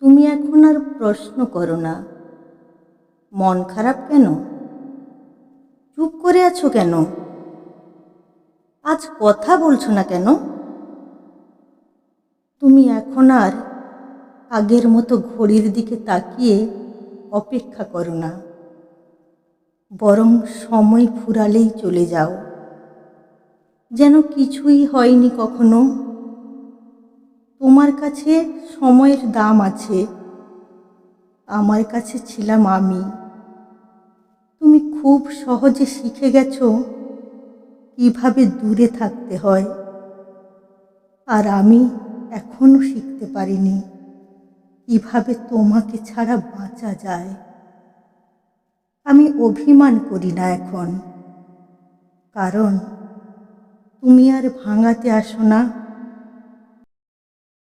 তুমি এখন আর প্রশ্ন করো না। মন খারাপ কেন? চুপ করে আছো কেন? আজ কথা বলছো না কেন? তুমি এখন আর আগের মতো ঘড়ির দিকে তাকিয়ে অপেক্ষা করো না, বরং সময় ফুরালেই চলে যাও, যেন কিছুই হয়নি কখনো। তোমার কাছে সময়ের দাম আছে, আমার কাছে ছিলাম আমি। তুমি খুব সহজে শিখে গেছো কিভাবে দূরে থাকতে হয়, আর আমি এখনো শিখতে পারিনি কিভাবে তোমাকে ছাড়া বাঁচা যায়। আমি অভিমান করি না এখন, কারণ তুমি আর ভাঙাতে আসো না